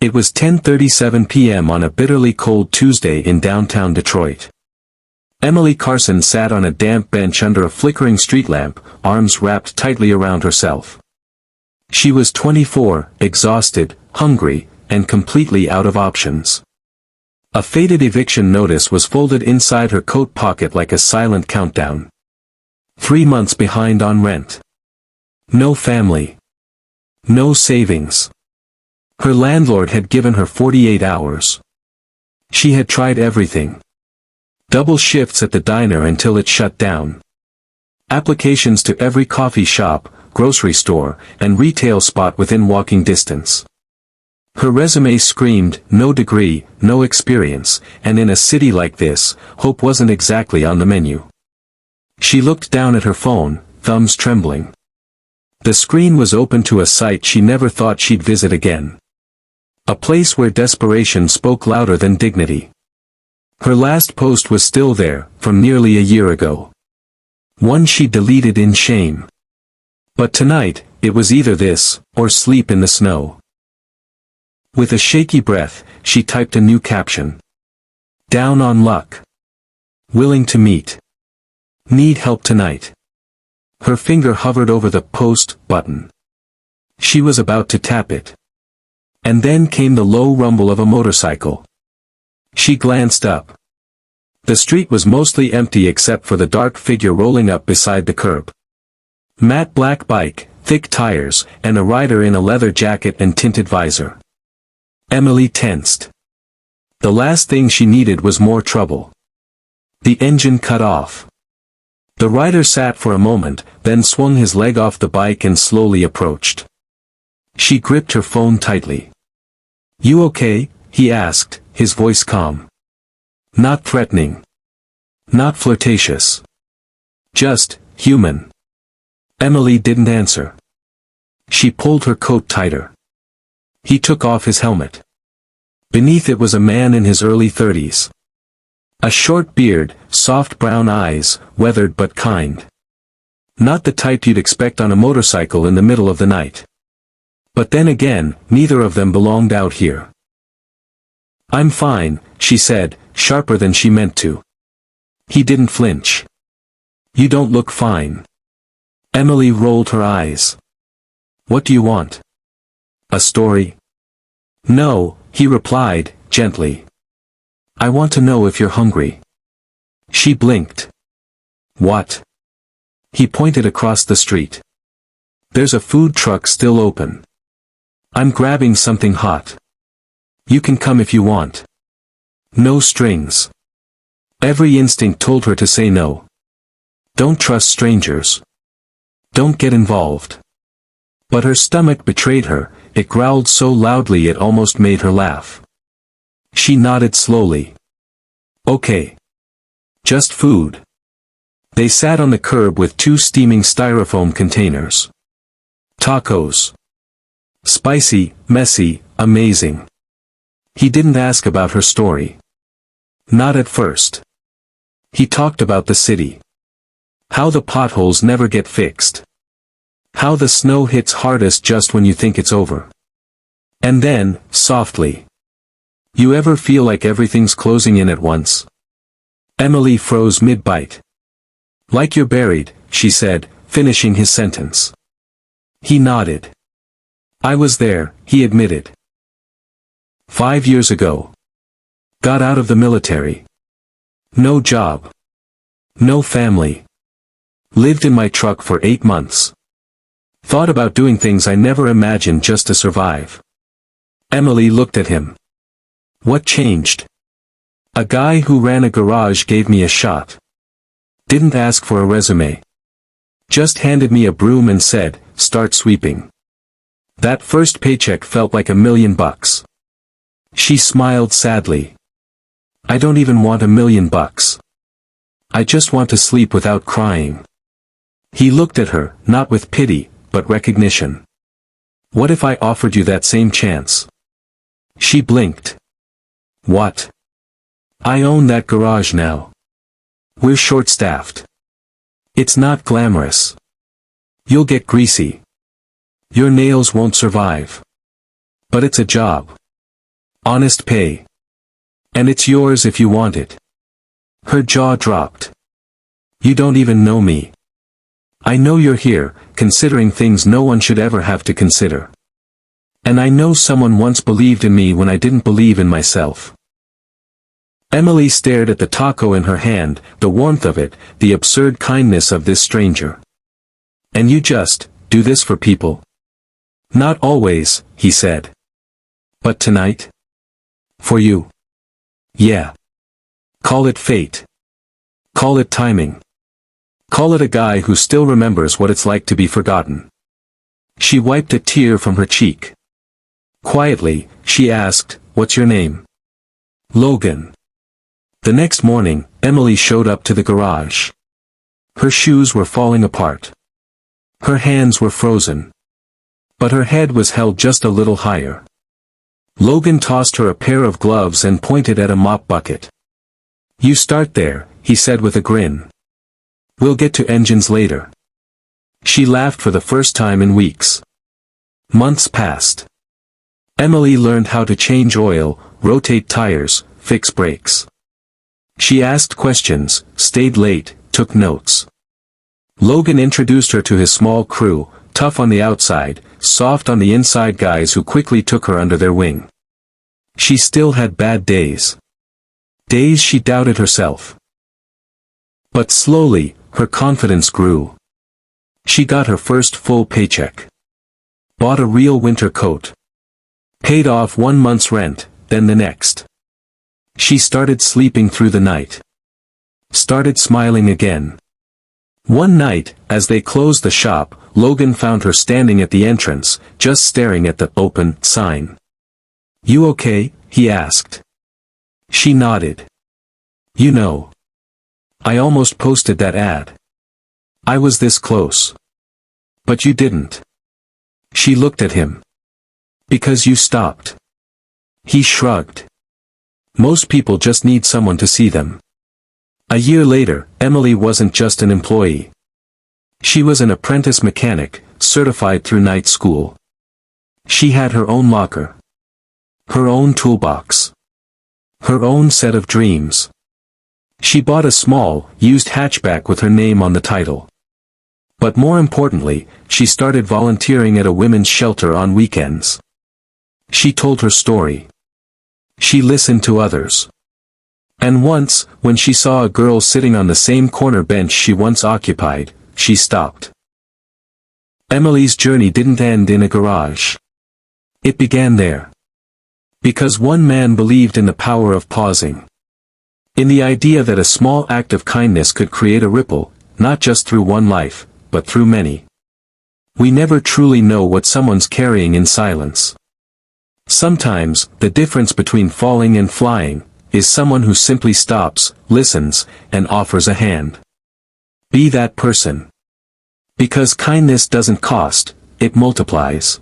It was 10:37 p.m. on a bitterly cold Tuesday in downtown Detroit. Emily Carson sat on a damp bench under a flickering street lamp, arms wrapped tightly around herself. She was 24, exhausted, hungry, and completely out of options. A faded eviction notice was folded inside her coat pocket like a silent countdown. 3 months behind on rent. No family. No savings. Her landlord had given her 48 hours. She had tried everything. Double shifts at the diner until it shut down. Applications to every coffee shop, grocery store, and retail spot within walking distance. Her resume screamed, no degree, no experience, and in a city like this, hope wasn't exactly on the menu. She looked down at her phone, thumbs trembling. The screen was open to a site she never thought she'd visit again. A place where desperation spoke louder than dignity. Her last post was still there, from nearly a year ago. One she deleted in shame. But tonight, it was either this, or sleep in the snow. With a shaky breath, she typed a new caption. Down on luck. Willing to meet. Need help tonight. Her finger hovered over the post button. She was about to tap it. And then came the low rumble of a motorcycle. She glanced up. The street was mostly empty except for the dark figure rolling up beside the curb. Matte black bike, thick tires, and a rider in a leather jacket and tinted visor. Emily tensed. The last thing she needed was more trouble. The engine cut off. The rider sat for a moment, then swung his leg off the bike and slowly approached. She gripped her phone tightly. You okay? He asked, his voice calm. Not threatening. Not flirtatious. Just, human. Emily didn't answer. She pulled her coat tighter. He took off his helmet. Beneath it was a man in his early 30s. A short beard, soft brown eyes, weathered but kind. Not the type you'd expect on a motorcycle in the middle of the night. But then again, neither of them belonged out here. I'm fine, she said, sharper than she meant to. He didn't flinch. You don't look fine. Emily rolled her eyes. What do you want? A story? No, he replied, gently. I want to know if you're hungry. She blinked. What? He pointed across the street. There's a food truck still open. I'm grabbing something hot. You can come if you want. No strings. Every instinct told her to say no. Don't trust strangers. Don't get involved. But her stomach betrayed her, it growled so loudly it almost made her laugh. She nodded slowly. Okay. Just food. They sat on the curb with 2 steaming styrofoam containers. Tacos. Spicy, messy, amazing. He didn't ask about her story. Not at first. He talked about the city. How the potholes never get fixed. How the snow hits hardest just when you think it's over. And then, softly. You ever feel like everything's closing in at once? Emily froze mid-bite. Like you're buried, she said, finishing his sentence. He nodded. I was there, he admitted. 5 years ago. Got out of the military. No job. No family. Lived in my truck for 8 months. Thought about doing things I never imagined just to survive. Emily looked at him. What changed? A guy who ran a garage gave me a shot. Didn't ask for a resume. Just handed me a broom and said, start sweeping. That first paycheck felt like $1,000,000. She smiled sadly. I don't even want $1,000,000. I just want to sleep without crying. He looked at her, not with pity, but recognition. What if I offered you that same chance? She blinked. What? I own that garage now. We're short-staffed. It's not glamorous. You'll get greasy. Your nails won't survive. But it's a job. Honest pay. And it's yours if you want it. Her jaw dropped. You don't even know me. I know you're here, considering things no one should ever have to consider. And I know someone once believed in me when I didn't believe in myself. Emily stared at the taco in her hand, the warmth of it, the absurd kindness of this stranger. And you just do this for people? Not always, he said. But tonight? For you? Yeah. Call it fate. Call it timing. Call it a guy who still remembers what it's like to be forgotten. She wiped a tear from her cheek. Quietly, she asked, "What's your name?" Logan. The next morning, Emily showed up to the garage. Her shoes were falling apart. Her hands were frozen. But her head was held just a little higher. Logan tossed her a pair of gloves and pointed at a mop bucket. "You start there," he said with a grin. "We'll get to engines later." She laughed for the first time in weeks. Months passed. Emily learned how to change oil, rotate tires, fix brakes. She asked questions, stayed late, took notes. Logan introduced her to his small crew, tough on the outside, soft on the inside guys who quickly took her under their wing. She still had bad days. Days she doubted herself. But slowly, her confidence grew. She got her first full paycheck. Bought a real winter coat. Paid off 1 month's rent, then the next. She started sleeping through the night. Started smiling again. One night, as they closed the shop, Logan found her standing at the entrance, just staring at the "open" sign. "You okay?" he asked. She nodded. "You know. I almost posted that ad. I was this close. But you didn't." She looked at him. "Because you stopped." He shrugged. "Most people just need someone to see them." A year later, Emily wasn't just an employee. She was an apprentice mechanic, certified through night school. She had her own locker. Her own toolbox. Her own set of dreams. She bought a small, used hatchback with her name on the title. But more importantly, she started volunteering at a women's shelter on weekends. She told her story. She listened to others. And once, when she saw a girl sitting on the same corner bench she once occupied, she stopped. Emily's journey didn't end in a garage. It began there. Because one man believed in the power of pausing. In the idea that a small act of kindness could create a ripple, not just through one life, but through many. We never truly know what someone's carrying in silence. Sometimes, the difference between falling and flying, is someone who simply stops, listens, and offers a hand. Be that person. Because kindness doesn't cost, it multiplies.